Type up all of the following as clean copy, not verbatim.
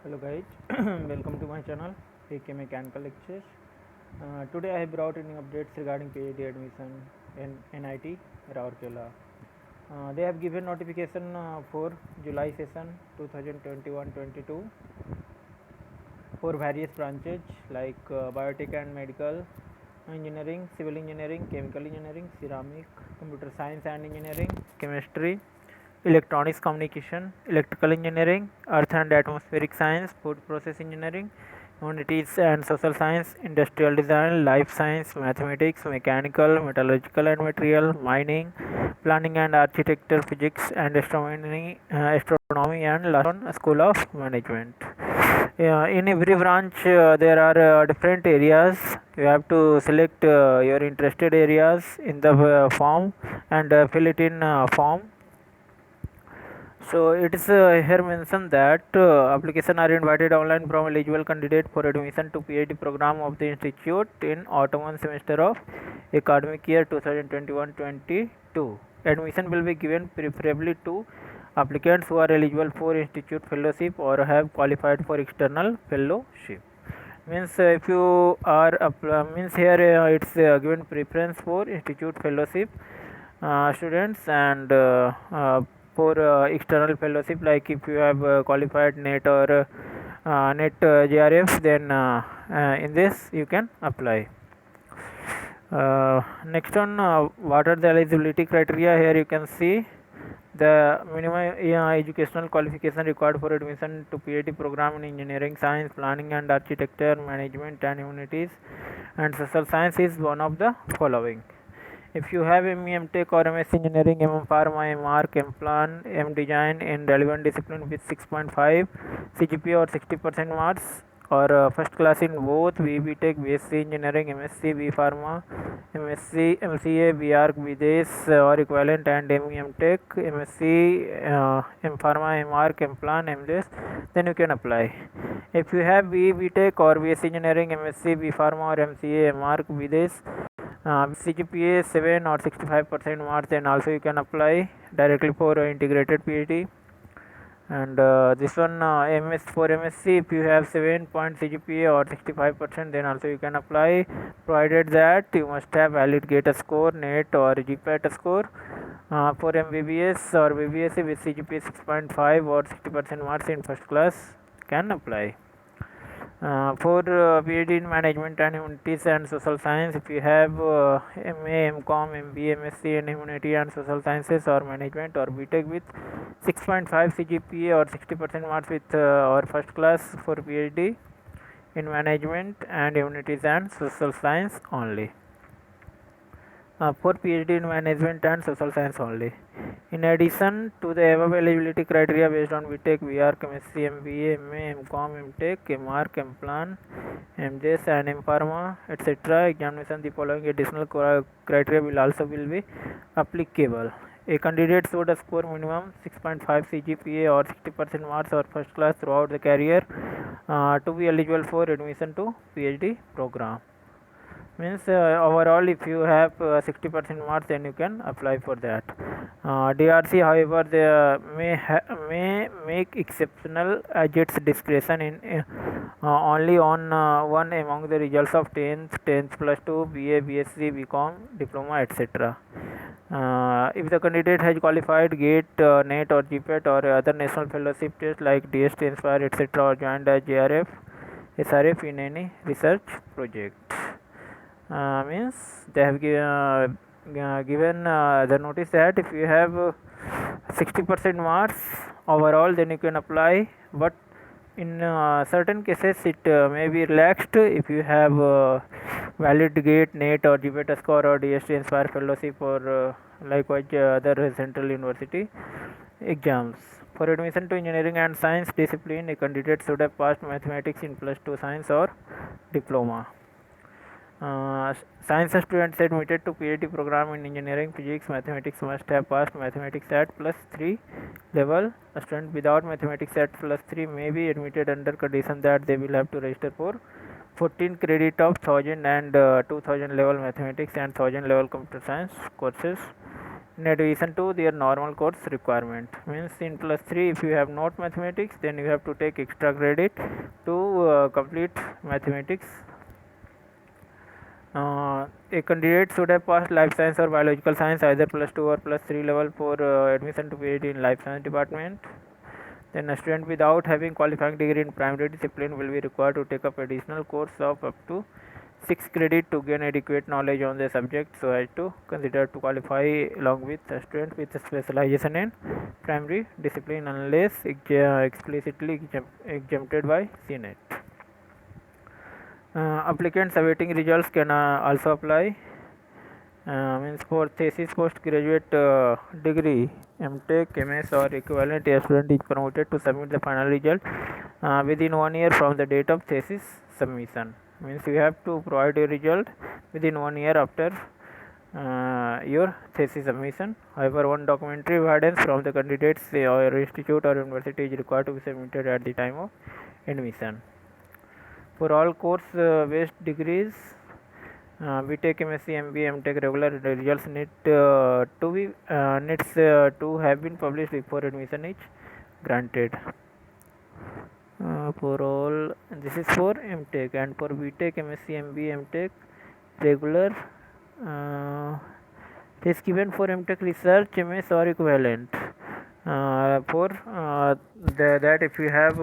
Hello guys, welcome to my channel AK Mechanical Lectures. Today I have brought in updates regarding PhD admission in NIT Rourkela. They have given notification for July session 2021-22 for various branches like biotech and medical engineering, civil engineering, chemical engineering, ceramic, computer science and engineering, chemistry, electronics communication, electrical engineering, earth and atmospheric science, food process engineering, humanities and social science, industrial design, life science, mathematics, mechanical, metallurgical and material, mining, planning and architecture, physics and astronomy and last one, school of management. In every branch there are different areas. You have to select your interested areas in the form and fill it in form. So it is here mentioned that application are invited online from eligible candidate for admission to PhD program of the institute in autumn one semester of academic year 2021-22. Admission will be given preferably to applicants who are eligible for institute fellowship or have qualified for external fellowship. Means if you are means here it's given preference for institute fellowship students and for external fellowship, like if you have qualified NET or NET JRF, then in this you can apply. Next one, what are the eligibility criteria? Here you can see the minimum educational qualification required for admission to PhD program in engineering, science, planning and architecture, management and humanities and social science is one of the following. If you have ME, MTech or MS Engineering, MM Pharma, M Arch, M Plan, M Design in relevant discipline with 6.5 CGPA or 60% marks, or first class in both BB Tech, BSc Engineering, MSc, B Pharma, MSc, MCA, B Arch, B Des or equivalent, and ME, MTech, MSc, M Pharma, M Arch, M Plan, M Des, then you can apply. If you have BB Tech or BSc Engineering, MSc, B Pharma or MCA, M Arch, B Des, CGPA 7 or 65% marks, then also you can apply directly for integrated PhD. And this one MS for MSc, if you have 7 point CGPA or 65%, then also you can apply, provided that you must have valid GATE score, NET or GPAT score. For MBBS or BBSc with CGPA 6.5 or 60% marks in first class can apply. For PhD in management and humanities and social science, if you have MA, MCom, MBA, MSc in humanity and social sciences or management or BTech with 6.5 CGPA or 60% marks with or first class for PhD in management and humanities and social science only. For PhD in management and social science only. In addition to the above eligibility criteria based on BTech, VR, Chemistry, MBA, MA, MCom, MTech, MArch, MPlan, MJS and MPharma, etc. examination, the following additional criteria will also be applicable. A candidate should score minimum 6.5 CGPA or 60% marks or first class throughout the career to be eligible for admission to PhD program. Means overall if you have 60% marks, then you can apply for that. DRC, however, they may make exceptional at its discretion in only on one among the results of 10th plus 2 BA, BSc, BCom, diploma, etc. If the candidate has qualified GATE, NET or GPAT or other national fellowship tests like DST, Inspire, etc. or joined as JRF, SRF in any research project. Means they have given the notice that if you have 60% marks overall, then you can apply, but in certain cases it may be relaxed if you have valid GATE, NET or GPAT score or DST, Inspire fellowship or likewise other central university exams. For admission to engineering and science discipline, a candidate should have passed mathematics in +2 science or diploma. Science students admitted to PhD program in engineering, physics, mathematics must have passed mathematics at +3 level. A student without mathematics at +3 may be admitted under condition that they will have to register for 14 credit of 1000 and 2000 level mathematics and 1000 level computer science courses in addition to their normal course requirement. Means in +3, if you have not mathematics, then you have to take extra credit to complete mathematics. A candidate should have passed life science or biological science either +2 or +3 level for admission to PhD in life science department. Then a student without having qualifying degree in primary discipline will be required to take up additional course of up to 6 credit to gain adequate knowledge on the subject so as to consider to qualify along with a student with specialization in primary discipline unless explicitly exempted by CNET. Applicants awaiting results can also apply. Means for thesis postgraduate degree, MTech, MS or equivalent, a student is promoted to submit the final result within 1 year from the date of thesis submission. Means you have to provide a result within 1 year after your thesis submission. However, one documentary evidence from the candidates or institute or university is required to be submitted at the time of admission. For all course based degrees, BTech, MSc, MBA, MTech regular results needs to have been published before admission is granted. For all, this is for MTech, and for BTech, MSc, MBA, MTech regular, it is given for MTech research, MS or equivalent. For that, if you have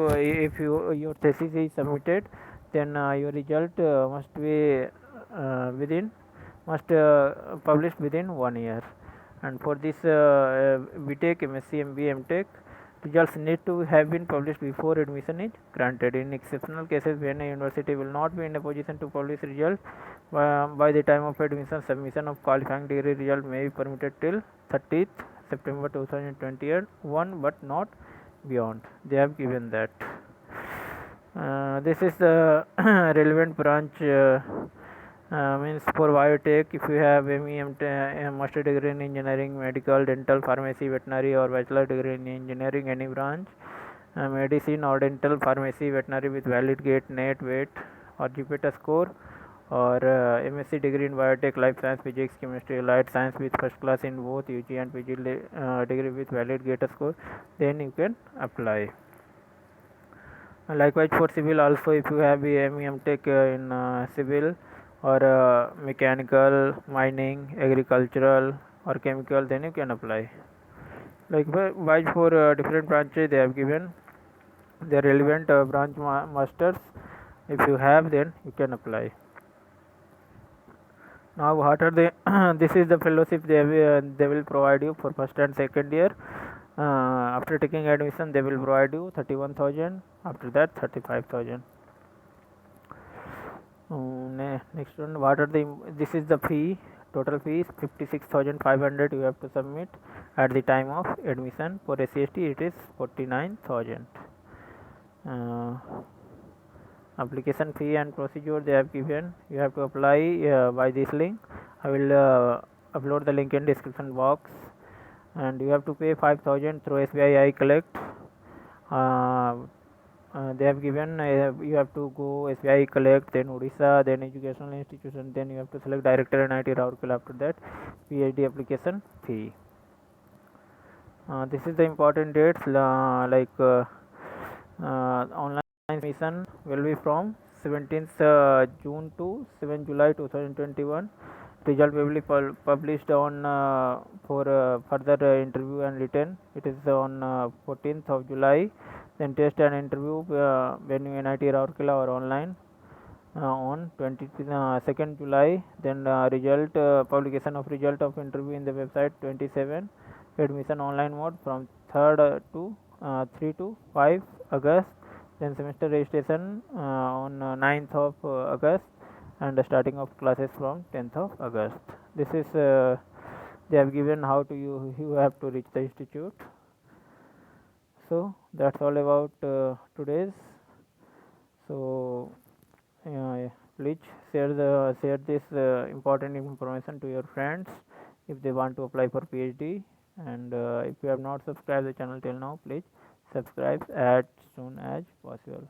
your thesis is submitted, then your result must be published within 1 year. And for this BTech, MSc, MBA, MTech results need to have been published before admission is granted. In exceptional cases when a university will not be in a position to publish result by the time of admission, submission of qualifying degree result may be permitted till 30th September 2021, but not beyond. They have given that. This is the relevant branch. Means for biotech, if you have ME, master degree in engineering, medical, dental, pharmacy, veterinary, or bachelor degree in engineering, any branch, medicine or dental, pharmacy, veterinary with valid GATE, NET, WAIT or GPATA score, or MSc degree in biotech, life science, physics, chemistry, allied science with first class in both UG and PG degree with valid GATE score, then you can apply. Likewise for civil also, if you have ME, MTech in civil or mechanical, mining, agricultural or chemical, then you can apply. Likewise for different branches, they have given the relevant branch masters. If you have, then you can apply. Now what are the this is the fellowship they will provide you for first and second year. After taking admission, they will provide you 31,000. After that, 35,000. Next one, what are the this is the fee. Total fee is 56,500. You have to submit at the time of admission. For SCST, it is 49,000. Application fee and procedure they have given. You have to apply by this link. I will upload the link in description box. And you have to pay 5,000 through SBI iCollect. They have given you have to go SBI Collect, then Odisha, then educational institution, then you have to select director and IT Rourkela. After that, PhD application fee. This is the important dates online admission will be from 17th June to 7th July 2021. Result will be published on for further interview and written. It is on 14th of July. Then test and interview venue NIT Rourkela or online on 22nd July. Then result publication of result of interview in the website 27. Admission online mode from 3rd to 3 to 5 August. Then semester registration on 9th of August, and the starting of classes from 10th of August. This is they have given how to you have to reach the institute. So that's all about today's. So please share this important information to your friends if they want to apply for PhD. And if you have not subscribed the channel till now, please subscribe as soon as possible.